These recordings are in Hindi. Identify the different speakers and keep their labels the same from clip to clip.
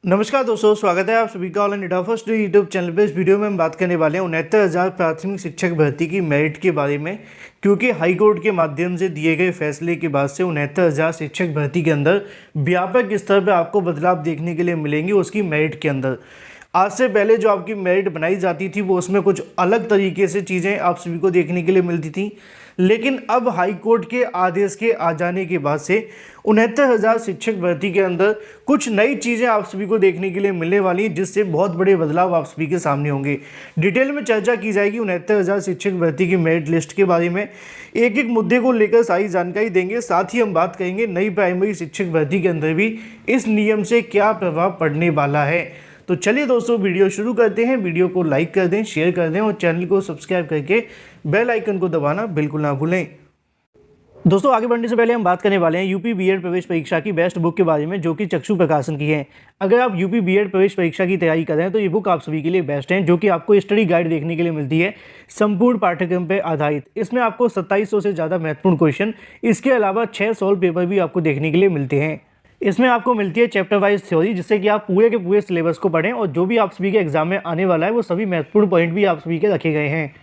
Speaker 1: नमस्कार दोस्तों, स्वागत है आप सभी का all India first YouTube channel पे। इस वीडियो में हम बात करने वाले हैं 69,000 प्राथमिक शिक्षक भर्ती की मेरिट के बारे में, क्योंकि हाई कोर्ट के माध्यम से दिए गए फैसले के बाद से 69,000 शिक्षक भर्ती के अंदर व्यापक स्तर पर आपको बदलाव देखने के लिए मिलेंगे उसकी मेरिट के अंदर। आज से पहले जो आपकी मेरिट बनाई जाती थी वो उसमें कुछ अलग तरीके से चीज़ें आप सभी को देखने के लिए मिलती थी, लेकिन अब हाई कोर्ट के आदेश के आ जाने के बाद से 69,000 शिक्षक भर्ती के अंदर कुछ नई चीज़ें आप सभी को देखने के लिए मिलने वाली हैं, जिससे बहुत बड़े बदलाव आप सभी के सामने होंगे। डिटेल में चर्चा की जाएगी 69,000 शिक्षक भर्ती की मेरिट लिस्ट के बारे में। एक एक मुद्दे को लेकर सारी जानकारी देंगे, साथ ही हम बात करेंगे नई प्राइमरी शिक्षक भर्ती के अंदर भी इस नियम से क्या प्रभाव पड़ने वाला है। तो चलिए दोस्तों, वीडियो शुरू करते हैं। वीडियो को लाइक कर दें, शेयर कर दें और चैनल को सब्सक्राइब करके बेल आइकन को दबाना बिल्कुल ना भूलें। दोस्तों, आगे बढ़ने से पहले हम बात करने वाले हैं यूपी बीएड प्रवेश परीक्षा की बेस्ट बुक के बारे में, जो कि चक्षु प्रकाशन की है। अगर आप यूपी बीएड प्रवेश परीक्षा की तैयारी कर रहे हैं तो ये बुक आप सभी के लिए बेस्ट है, जो कि आपको स्टडी गाइड देखने के लिए मिलती है संपूर्ण पाठ्यक्रम पर आधारित। इसमें आपको 2700 से ज़्यादा महत्वपूर्ण क्वेश्चन, इसके अलावा 6 सॉल्व पेपर भी आपको देखने के लिए मिलते हैं। इसमें आपको मिलती है चैप्टर वाइज थ्योरी, जिससे कि आप पूरे के पूरे सिलेबस को पढ़ें और जो भी आप सभी के एग्जाम में आने वाला है वो सभी महत्वपूर्ण पॉइंट भी आप सभी के रखे गए हैं।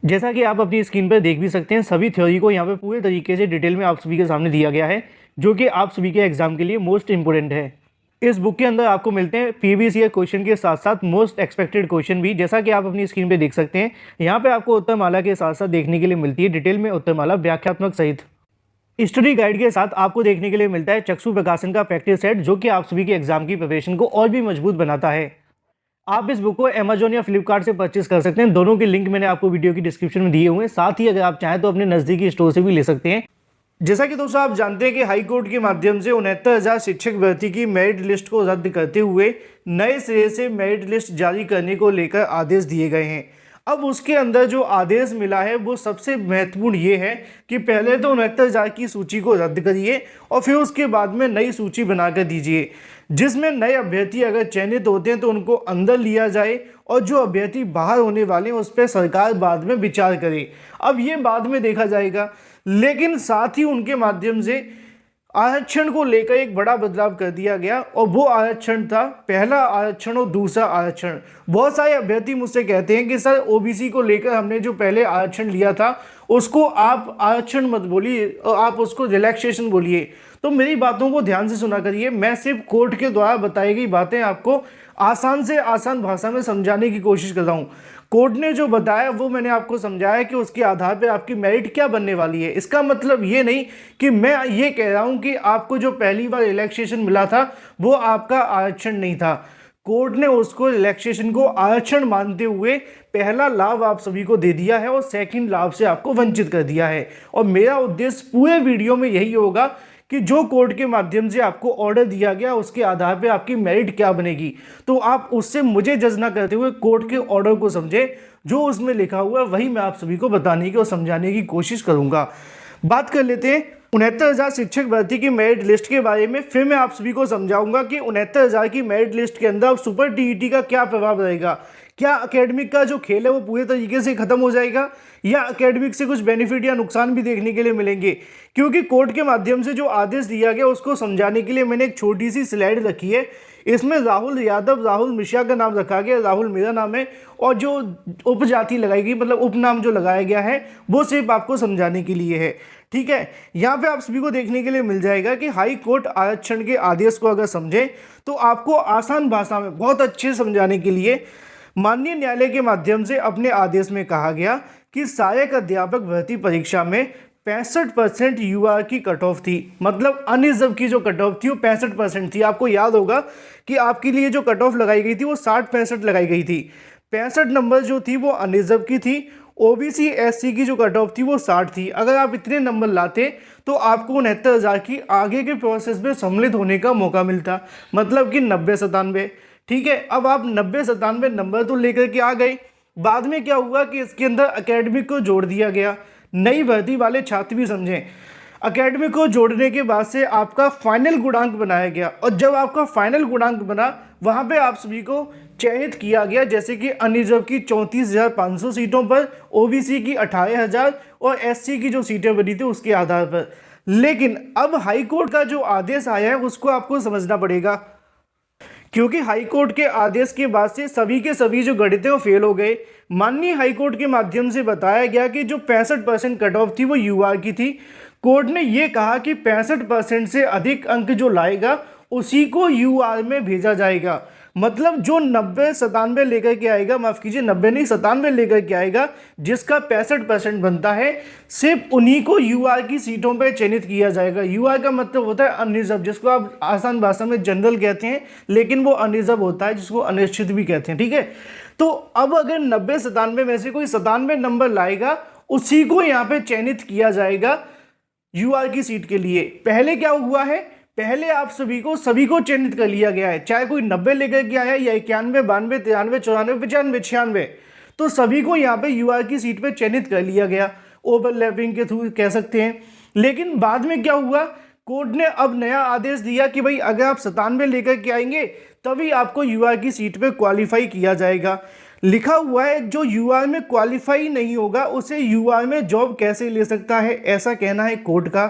Speaker 1: जैसा कि आप अपनी स्क्रीन पर देख भी सकते हैं, सभी थ्योरी को यहाँ पे पूरे तरीके से डिटेल में आप सभी के सामने दिया गया है, जो कि आप सभी के एग्जाम के लिए मोस्ट इंपोर्टेंट है। इस बुक के अंदर आपको मिलते हैं प्रीवियस ईयर क्वेश्चन के साथ साथ मोस्ट एक्सपेक्टेड क्वेश्चन भी, जैसा कि आप अपनी स्क्रीन पे देख सकते हैं। यहाँ पे आपको उत्तरमाला के साथ साथ देखने के लिए मिलती है डिटेल में उत्तरमाला व्याख्यात्मक सहित। स्टडी गाइड के साथ आपको देखने के लिए मिलता है चक्षु प्रकाशन का प्रैक्टिस सेट, जो कि आप सभी के एग्जाम की प्रिपरेशन को और भी मजबूत बनाता है। आप इस बुक को अमेजोन या फ्लिपकार्ट से परचेस कर सकते हैं। दोनों के लिंक मैंने आपको वीडियो की डिस्क्रिप्शन में दिए हुए हैं। साथ ही अगर आप चाहें तो अपने नज़दीकी स्टोर से भी ले सकते हैं। जैसा कि दोस्तों आप जानते हैं कि हाई कोर्ट के माध्यम से 69,000 शिक्षक भर्ती की मेरिट लिस्ट को रद्द करते हुए नए सिरे से मेरिट लिस्ट जारी करने को लेकर आदेश दिए गए हैं। अब उसके अंदर जो आदेश मिला है वो सबसे महत्वपूर्ण ये है कि पहले तो 69,000 की सूची को रद्द करिए और फिर उसके बाद में नई सूची बनाकर दीजिए, जिसमें नए अभ्यर्थी अगर चयनित होते हैं तो उनको अंदर लिया जाए और जो अभ्यर्थी बाहर होने वाले हैं उस पर सरकार बाद में विचार करे। अब ये बाद में देखा जाएगा, लेकिन साथ ही उनके माध्यम से आरक्षण को लेकर एक बड़ा बदलाव कर दिया गया, और वो आरक्षण था पहला आरक्षण और दूसरा आरक्षण। बहुत सारे अभ्यर्थी मुझसे कहते हैं कि सर ओबीसी को लेकर हमने जो पहले आरक्षण लिया था उसको आप आरक्षण मत बोलिए और आप उसको रिलैक्सेशन बोलिए। तो मेरी बातों को ध्यान से सुना करिए। मैं सिर्फ कोर्ट के द्वारा बताई गई बातें आपको आसान से आसान भाषा में समझाने की कोशिश कर रहा हूँ। कोर्ट ने जो बताया वो मैंने आपको समझाया कि उसके आधार पर आपकी मेरिट क्या बनने वाली है। इसका मतलब ये नहीं कि मैं ये कह रहा हूँ कि आपको जो पहली बार रिलैक्सेशन मिला था वो आपका आरक्षण नहीं था। कोर्ट ने उसको रिलैक्सेशन को आरक्षण मानते हुए पहला लाभ आप सभी को दे दिया है और सेकंड लाभ से आपको वंचित कर दिया है। और मेरा उद्देश्य पूरे वीडियो में यही होगा कि जो कोर्ट के माध्यम से आपको ऑर्डर दिया गया उसके आधार पे आपकी मेरिट क्या बनेगी, तो आप उससे मुझे जज ना करते हुए कोर्ट के ऑर्डर को समझे। जो उसमें लिखा हुआ है वही मैं आप सभी को बताने की और समझाने की कोशिश करूंगा। बात कर लेते हैं 69,000 शिक्षक भर्ती की मेरिट लिस्ट के बारे में। फिर मैं आप सभी को समझाऊंगा कि 69,000 की मेरिट लिस्ट के अंदर सुपर टीईटी का क्या प्रभाव रहेगा। क्या एकेडमिक का जो खेल है वो पूरे तरीके से खत्म हो जाएगा, या एकेडमिक से कुछ बेनिफिट या नुकसान भी देखने के लिए मिलेंगे। क्योंकि कोर्ट के माध्यम से जो आदेश दिया गया उसको समझाने के लिए मैंने एक छोटी सी स्लाइड रखी है। इसमें राहुल यादव, राहुल मिश्रा का नाम रखा गया, राहुल मेरा नाम है, और जो उपजाति लगाई गई मतलब उपनाम जो लगाया गया है वो सिर्फ आपको समझाने के लिए है। ठीक है, यहाँ पे आप सभी को देखने के लिए मिल जाएगा कि हाई कोर्ट आरक्षण के आदेश को अगर समझें तो आपको आसान भाषा में बहुत अच्छे समझाने के लिए माननीय न्यायालय के माध्यम से अपने आदेश में कहा गया कि सहायक अध्यापक भर्ती परीक्षा में 65% यूआर की कट ऑफ थी। मतलब अनरिजर्व की जो कट ऑफ थी वो 65% थी। आपको याद होगा कि आपके लिए जो कट ऑफ लगाई गई थी वो 60-65 लगाई गई थी। 65 नंबर जो थी वो अनरिजर्व की थी। ओबीसी एससी की जो कट ऑफ थी वो 60 थी। अगर आप इतने नंबर लाते तो आपको 69,000 की आगे के प्रोसेस में सम्मिलित होने का मौका मिलता, मतलब कि 90-97। ठीक है, अब आप 90-97 नंबर तो लेकर के आ गए। बाद में क्या हुआ कि इसके अंदर एकेडमिक को जोड़ दिया गया। नई भर्ती वाले छात्र भी समझें, एकेडमिक को जोड़ने के बाद से आपका फाइनल गुणांक बनाया गया, और जब आपका फाइनल गुणांक बना वहाँ पे आप सभी को चयनित किया गया, जैसे कि अनरिजर्व की 34,500 सीटों पर, ओबीसी की 18,000 और एससी की जो सीटें बनी थी उसके आधार पर। लेकिन अब हाई कोर्ट का जो आदेश आया है उसको आपको समझना पड़ेगा। क्योंकि हाई कोर्ट के आदेश के बाद से सभी के सभी जो गणित हैं वो फेल हो गए। माननीय हाई कोर्ट के माध्यम से बताया गया कि जो 65% कट ऑफ थी वो यूआर की थी। कोर्ट ने ये कहा कि 65% से अधिक अंक जो लाएगा उसी को यूआर में भेजा जाएगा। मतलब जो 90-97 लेकर के आएगा, माफ कीजिए 90 नहीं 97 लेकर के आएगा, जिसका 65% बनता है, सिर्फ उन्हीं को यूआर की सीटों पर चयनित किया जाएगा। यूआर का मतलब होता है अनरिजर्व, जिसको आप आसान भाषा में जनरल कहते हैं, लेकिन वो अनरिजर्व होता है, जिसको अनिश्चित भी कहते हैं। ठीक है, तो अब अगर 90-97 में से कोई 97 नंबर लाएगा उसी को यहाँ पे चयनित किया जाएगा यूआर की सीट के लिए। पहले क्या हुआ है, पहले आप सभी को चयनित कर लिया गया है, चाहे कोई 90 लेकर के आया या 91, 92, 93, 94, 95, 96, तो सभी को यहाँ पे यूआर की सीट पे चयनित कर लिया गया, ओवरलैपिंग के थ्रू कह सकते हैं। लेकिन बाद में क्या हुआ, कोर्ट ने अब नया आदेश दिया कि भाई अगर आप 97 लेकर के आएंगे तभी आपको यूआर की सीट पे क्वालिफाई किया जाएगा। लिखा हुआ है जो यूआर में क्वालिफाई नहीं होगा उसे यूआर में जॉब कैसे ले सकता है, ऐसा कहना है कोर्ट का।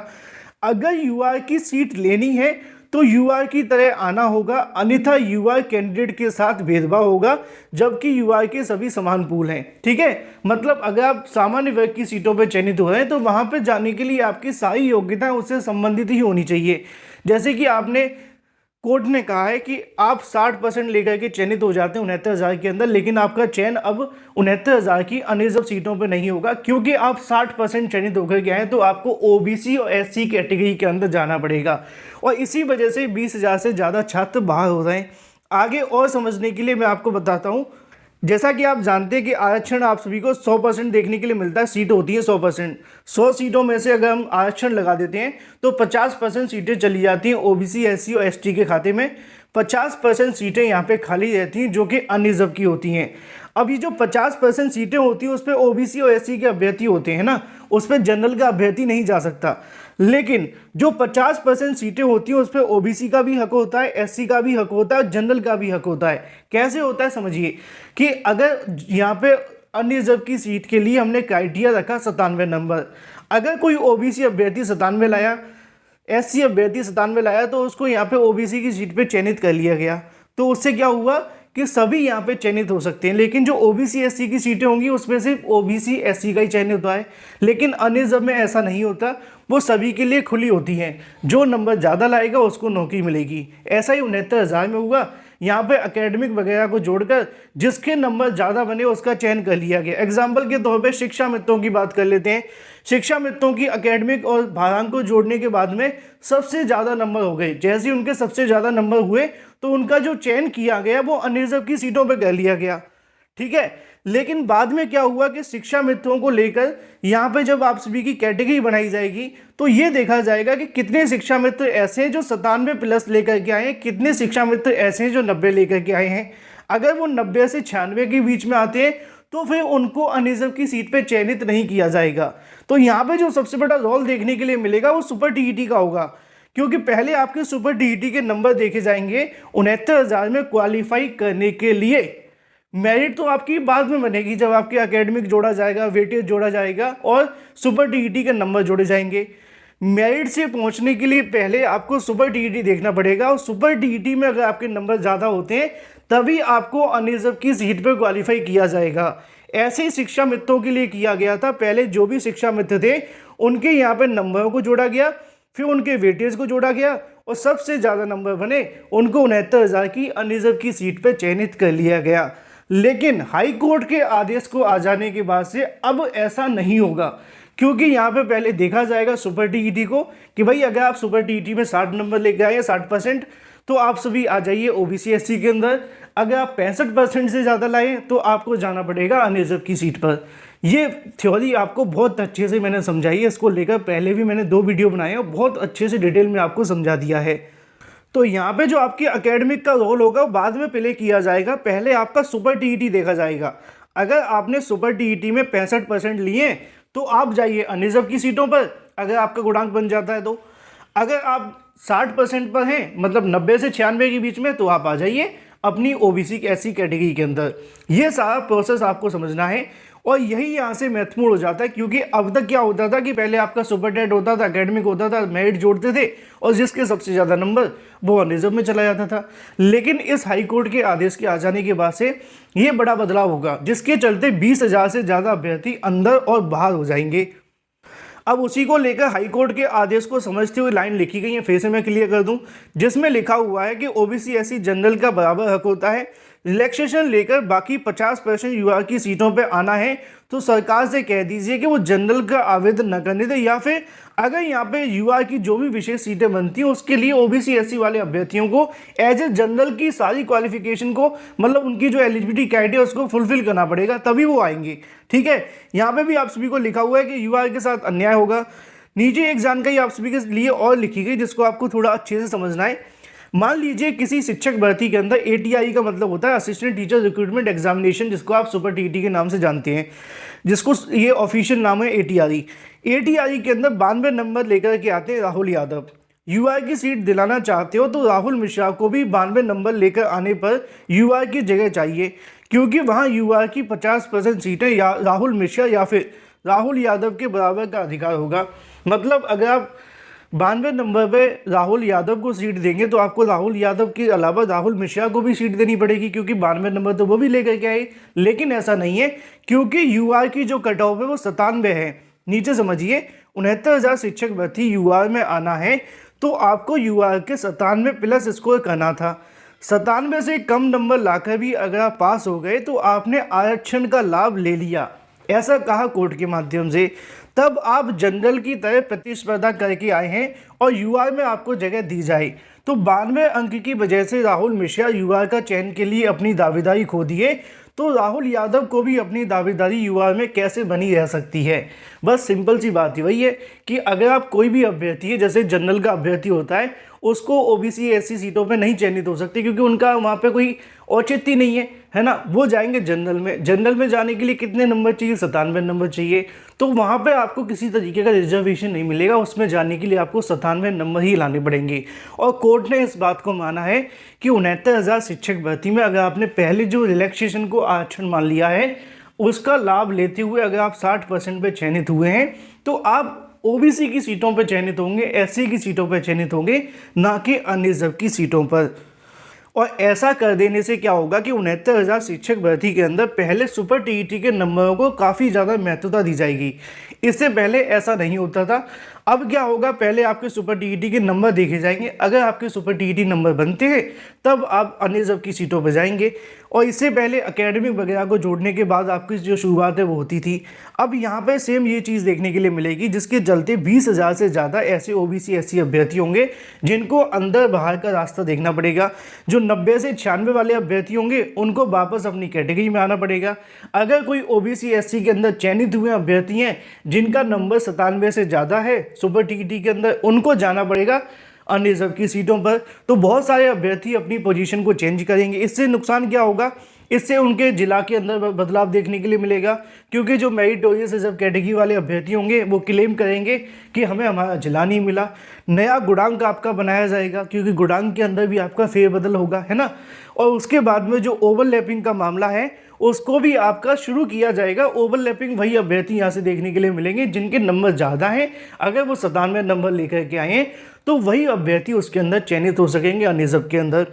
Speaker 1: अगर यूआर की सीट लेनी है तो यूआर की तरह आना होगा, अन्यथा यूआर कैंडिडेट के साथ भेदभाव होगा, जबकि यूआर के सभी समान पूल हैं। ठीक है, मतलब अगर आप सामान्य वर्ग की सीटों पर चयनित हो रहे हैं तो वहां पर जाने के लिए आपकी सारी योग्यताएं उससे संबंधित ही होनी चाहिए। जैसे कि आपने, कोर्ट ने कहा है कि आप 60% लेकर के चयनित हो जाते हैं 69,000 के अंदर, लेकिन आपका चयन अब 69,000 की अनरिजर्व सीटों पे नहीं होगा, क्योंकि आप 60% चयनित होकर के आए तो आपको ओबीसी और एससी कैटेगरी के अंदर जाना पड़ेगा, और इसी वजह से 20,000 से ज़्यादा छात्र बाहर हो रहे हैं। आगे और समझने के लिए मैं आपको बताता हूँ, जैसा कि आप जानते हैं कि आरक्षण आप सभी को 100% देखने के लिए मिलता है, सीट होती है 100%। 100 सीटों में से अगर हम आरक्षण लगा देते हैं तो 50% सीटें चली जाती हैं ओबीसी, एससी और एसटी के खाते में। 50% सीटें यहाँ पे खाली रहती हैं जो कि अनरिजर्व की होती हैं। अब ये जो 50% सीटें होती हैं उस पर ओबीसी और एससी के अभ्यर्थी होते हैं ना, उस पर जनरल का अभ्यर्थी नहीं जा सकता। लेकिन जो 50% सीटें होती हैं उस पर ओबीसी का भी हक होता है, एससी का भी हक होता है, जनरल का भी हक होता है। कैसे होता है समझिए कि अगर यहाँ पे अनरिजर्व की सीट के लिए हमने क्राइटेरिया रखा 97 नंबर, अगर कोई ओबीसी अभ्यर्थी 97 लाया, एससी अभ्यर्थी 97 लाया, तो उसको यहाँ पे ओबीसी की सीट पे चयनित कर लिया गया। तो उससे क्या हुआ कि सभी यहाँ पे चयनित हो सकते हैं, लेकिन जो ओबीसी एससी की सीटें होंगी उसमें सिर्फ ओबीसी एससी का ही चयन होता है। लेकिन अनरिजर्व में ऐसा नहीं होता, वो सभी के लिए खुली होती हैं, जो नंबर ज़्यादा लाएगा उसको नौकरी मिलेगी। ऐसा ही 69,000 में हुआ, यहाँ पे एकेडमिक वगैरह को जोड़कर जिसके नंबर ज़्यादा बने उसका चयन कर लिया गया। एग्जाम्पल के तौर पे शिक्षा मित्रों की बात कर लेते हैं। शिक्षा मित्रों की एकेडमिक और भारांक को जोड़ने के बाद में सबसे ज़्यादा नंबर हो गए। जैसे ही उनके सबसे ज़्यादा नंबर हुए तो उनका जो चयन किया गया वो अनरिजर्व की सीटों पर कर लिया गया। ठीक है, लेकिन बाद में क्या हुआ कि शिक्षा मित्रों को लेकर यहाँ पे जब आप सभी की कैटेगरी बनाई जाएगी तो ये देखा जाएगा कि कितने शिक्षा मित्र ऐसे हैं जो 97+ लेकर के आए हैं, कितने शिक्षा मित्र ऐसे हैं जो 90 लेकर के आए हैं। अगर वो 90 से 96 के बीच में आते हैं तो फिर उनको अनरिजर्व की सीट पे चयनित नहीं किया जाएगा। तो यहाँ पे जो सबसे बड़ा रोल देखने के लिए मिलेगा वो सुपर टीईटी का होगा, क्योंकि पहले आपके सुपर टीईटी के नंबर देखे जाएंगे 69,000 में क्वालिफाई करने के लिए। मेरिट तो आपकी बाद में बनेगी, जब आपके एकेडमिक जोड़ा जाएगा, वेटेज जोड़ा जाएगा और सुपर टीईटी के नंबर जोड़े जाएंगे। मेरिट से पहुंचने के लिए पहले आपको सुपर टीईटी देखना पड़ेगा, और सुपर टीईटी में अगर आपके नंबर ज़्यादा होते हैं तभी आपको अनरिजर्व की सीट पर क्वालिफाई किया जाएगा। ऐसे ही शिक्षा मित्रों के लिए किया गया था। पहले जो भी शिक्षा मित्र थे उनके यहाँ पर नंबरों को जोड़ा गया, फिर उनके वेटेज को जोड़ा गया, और सबसे ज़्यादा नंबर बने उनको 69,000 की अनरिजर्व की सीट पर चयनित कर लिया गया। लेकिन हाई कोर्ट के आदेश को आ जाने के बाद से अब ऐसा नहीं होगा, क्योंकि यहाँ पे पहले देखा जाएगा सुपर टीईटी को कि भाई अगर आप सुपर टीईटी में 60 नंबर लेके आए 60%, तो आप सभी आ जाइए ओबीसी एससी के अंदर। अगर आप 65% से ज़्यादा लाए तो आपको जाना पड़ेगा अनरिजर्व की सीट पर। ये थ्योरी आपको बहुत अच्छे से मैंने समझाई है, इसको लेकर पहले भी मैंने 2 वीडियो बनाए हैं, बहुत अच्छे से डिटेल में आपको समझा दिया है। तो यहाँ पे जो आपकी एकेडमिक का रोल होगा वो बाद में प्ले किया जाएगा, पहले आपका सुपर टीईटी देखा जाएगा। अगर आपने सुपर टीईटी में 65% लिए तो आप जाइए अनरिजर्व की सीटों पर, अगर आपका गुणांक बन जाता है तो। अगर आप 60% पर हैं, मतलब 90 से 96 के बीच में, तो आप आ जाइए अपनी ओबीसी एससी कैटेगरी के अंदर। ये सारा प्रोसेस आपको समझना है। और यही यहाँ से महत्वपूर्ण हो जाता है, क्योंकि अब तक क्या होता था कि पहले आपका सुपर टेट होता था, एकेडमिक होता था, मेरिट जोड़ते थे और जिसके सबसे ज़्यादा नंबर वो अनरिजर्व में चला जाता था। लेकिन इस हाई कोर्ट के आदेश के आ जाने के बाद से ये बड़ा बदलाव होगा, जिसके चलते 20,000 से ज़्यादा अभ्यर्थी अंदर और बाहर हो जाएंगे। अब उसी को लेकर हाईकोर्ट के आदेश को समझते हुए लाइन लिखी गई है, फिर से मैं क्लियर कर दूं, जिसमें लिखा हुआ है कि ओबीसी एससी जनरल का बराबर हक होता है। रिलैक्सेशन लेकर बाकी 50% यूआर की सीटों पर आना है तो सरकार से कह दीजिए कि वो जनरल का आवेदन न करने दे, या फिर अगर यहाँ पे यूआर की जो भी विशेष सीटें बनती हैं उसके लिए ओबीसी एससी वाले अभ्यर्थियों को एज ए जनरल की सारी क्वालिफिकेशन को, मतलब उनकी जो एलिजिबिलिटी क्राइटेरिया उसको फुलफिल करना पड़ेगा, तभी वो आएंगे। ठीक है, यहाँ पे भी आप सभी को लिखा हुआ है कि यूआर के साथ अन्याय होगा। नीचे एक जानकारी आप सभी के लिए और लिखी गई जिसको आपको थोड़ा अच्छे से समझना है। मान लीजिए किसी शिक्षक भर्ती के अंदर एटीआई का मतलब होता है असिस्टेंट टीचर रिक्रूटमेंट एग्जामिनेशन, जिसको आप सुपर टीटी के नाम से जानते हैं, जिसको ये ऑफिशियल नाम है एटीआई। एटीआई के अंदर 92 नंबर लेकर के आते हैं राहुल यादव। यूआर की सीट दिलाना चाहते हो तो राहुल मिश्रा को भी 92 नंबर लेकर आने पर यूआर की जगह चाहिए, क्योंकि वहाँ यूआर की 50% सीटें या राहुल मिश्रा या फिर राहुल यादव के बराबर का अधिकार होगा। मतलब अगर आप 92 नंबर पे राहुल यादव को सीट देंगे तो आपको राहुल यादव के अलावा राहुल मिश्रा को भी सीट देनी पड़ेगी, क्योंकि 92 नंबर तो वो भी लेकर के आए। लेकिन ऐसा नहीं है, क्योंकि यूआर की जो कट ऑफ है वो 97 है। नीचे समझिए, 69,000 शिक्षक भर्ती यूआर में आना है तो आपको यूआर के 97 प्लस स्कोर करना था। 97 से कम नंबर लाकर भी अगर आप पास हो गए तो आपने आरक्षण का लाभ ले लिया, ऐसा कहा कोर्ट के माध्यम से। तब आप जनरल की तरह प्रतिस्पर्धा करके आए हैं और यूआर में आपको जगह दी जाए। तो 92 अंक की वजह से राहुल मिश्रा यूआर का चयन के लिए अपनी दावेदारी खो दिए, तो राहुल यादव को भी अपनी दावेदारी यूआर में कैसे बनी रह सकती है। बस सिंपल सी बात ही वही है कि अगर आप कोई भी अभ्यर्थी है, जैसे जनरल का अभ्यर्थी होता है, उसको ओबीसी एससी सीटों पे नहीं चयनित हो सकते, क्योंकि उनका वहाँ पे कोई औचित्य नहीं है ना। वो जाएंगे जनरल में। जनरल में जाने के लिए कितने नंबर चाहिए? 97 नंबर चाहिए। तो वहाँ पे आपको किसी तरीके का रिजर्वेशन नहीं मिलेगा, उसमें जाने के लिए आपको 97 नंबर ही लाने पड़ेंगे। और कोर्ट ने इस बात को माना है कि 69,000 शिक्षक भर्ती में अगर आपने पहले जो रिलैक्सेशन को आरक्षण मान लिया है, उसका लाभ लेते हुए अगर आप 60% पे चयनित हुए हैं तो आप ओबीसी की सीटों पर चयनित होंगे, एससी की सीटों पर चयनित होंगे, ना कि अनरिजर्व की सीटों पर। और ऐसा कर देने से क्या होगा कि 69,000 शिक्षक भर्ती के अंदर पहले सुपर टीईटी के नंबरों को काफ़ी ज़्यादा महत्वता दी जाएगी। इससे पहले ऐसा नहीं होता था। अब क्या होगा, पहले आपके सुपर टीईटी के नंबर देखे जाएंगे, अगर आपके सुपर टीईटी नंबर बनते हैं तब आप अनरिजर्व की सीटों पर जाएंगे। और इससे पहले एकेडमिक वगैरह को जोड़ने के बाद आपकी जो शुरुआत है वो होती थी। अब यहाँ पे सेम ये चीज़ देखने के लिए मिलेगी, जिसके चलते 20,000 से ज़्यादा ऐसे ओबीसी एससी अभ्यर्थी होंगे जिनको अंदर बाहर का रास्ता देखना पड़ेगा। जो 90 से 96 वाले अभ्यर्थी होंगे उनको वापस अपनी कैटेगरी में आना पड़ेगा। अगर कोई ओबीसी एससी के अंदर चयनित हुए अभ्यर्थी हैं जिनका नंबर 97 से ज़्यादा है सुपर टीईटी के अंदर, उनको जाना पड़ेगा अनरिजर्व की सीटों पर। तो बहुत सारे अभ्यर्थी अपनी पोजीशन को चेंज करेंगे। इससे नुकसान क्या होगा? इससे उनके जिला के अंदर बदलाव देखने के लिए मिलेगा, क्योंकि जो मेरिटोरियस रिजर्व कैटेगरी वाले अभ्यर्थी होंगे वो क्लेम करेंगे कि हमें हमारा जिला नहीं मिला। नया गुणांक आपका बनाया जाएगा, क्योंकि गुणांक के अंदर भी आपका फेरबदल होगा, है ना। और उसके बाद में जो ओवरलैपिंग का मामला है उसको भी आपका शुरू किया जाएगा। ओवरलैपिंग वही अभ्यर्थी यहाँ से देखने के लिए मिलेंगे जिनके नंबर ज़्यादा हैं। अगर वो 97 नंबर लेकर के आए हैं तो वही अभ्यर्थी उसके अंदर चयनित हो सकेंगे अनरिजर्व के अंदर।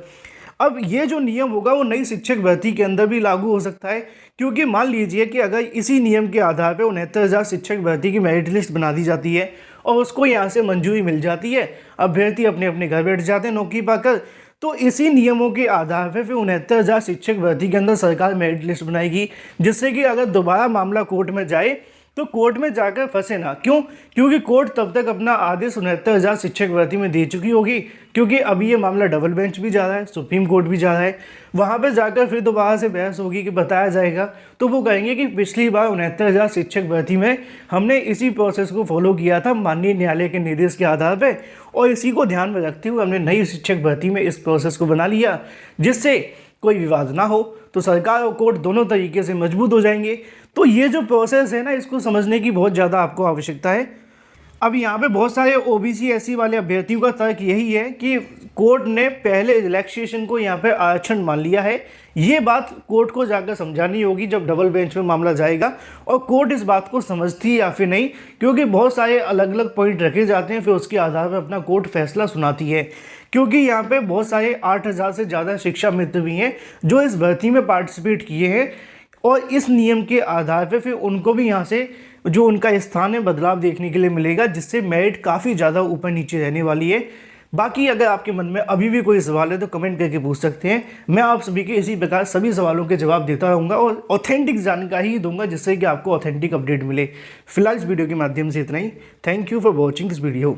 Speaker 1: अब ये जो नियम होगा वो नई शिक्षक भर्ती के अंदर भी लागू हो सकता है, क्योंकि मान लीजिए कि अगर इसी नियम के आधार पर 69,000 शिक्षक भर्ती की मेरिट लिस्ट बना दी जाती है और उसको यहाँ से मंजूरी मिल जाती है, अभ्यर्थी अपने अपने घर बैठ जाते हैं नौकरी पाकर, तो इसी नियमों के आधार पर फिर 69,000 शिक्षक भर्ती के अंदर सरकार मेरिट लिस्ट बनाएगी, जिससे कि अगर दोबारा मामला कोर्ट में जाए तो कोर्ट में जाकर फंसे ना। क्यों? क्योंकि कोर्ट तब तक अपना आदेश 69,000 शिक्षक भर्ती में दे चुकी होगी, क्योंकि अभी ये मामला डबल बेंच भी जा रहा है, सुप्रीम कोर्ट भी जा रहा है। वहाँ पे जाकर फिर दोबारा से बहस होगी कि बताया जाएगा, तो वो कहेंगे कि पिछली बार 69,000 शिक्षक भर्ती में हमने इसी प्रोसेस को फॉलो किया था माननीय न्यायालय के निर्देश के आधार पर, और इसी को ध्यान में रखते हुए हमने नई शिक्षक भर्ती में इस प्रोसेस को बना लिया, जिससे कोई विवाद ना हो। तो सरकार और कोर्ट दोनों तरीके से मजबूत हो जाएंगे। तो ये जो प्रोसेस है ना, इसको समझने की बहुत ज़्यादा आपको आवश्यकता है। अब यहाँ पे बहुत सारे ओबीसी एससी वाले अभ्यर्थियों का तर्क यही है कि कोर्ट ने पहले रिलैक्सेशन को यहाँ पे आरक्षण मान लिया है। ये बात कोर्ट को जाकर समझानी होगी जब डबल बेंच में मामला जाएगा, और कोर्ट इस बात को समझती है या फिर नहीं, क्योंकि बहुत सारे अलग अलग पॉइंट रखे जाते हैं, फिर उसके आधार पर अपना कोर्ट फैसला सुनाती है। क्योंकि यहाँ पे बहुत सारे 8,000 से ज़्यादा शिक्षा मित्र भी हैं जो इस भर्ती में पार्टिसिपेट किए हैं, और इस नियम के आधार पर फिर उनको भी यहाँ से जो उनका स्थान है बदलाव देखने के लिए मिलेगा, जिससे मेरिट काफ़ी ज़्यादा ऊपर नीचे रहने वाली है। बाकी अगर आपके मन में अभी भी कोई सवाल है तो कमेंट करके पूछ सकते हैं। मैं आप सभी के इसी प्रकार सभी सवालों के जवाब देता रहूँगा और ऑथेंटिक जानकारी ही दूंगा, जिससे कि आपको ऑथेंटिक अपडेट मिले। फिलहाल इस वीडियो के माध्यम से इतना ही। Thank you for watching this video.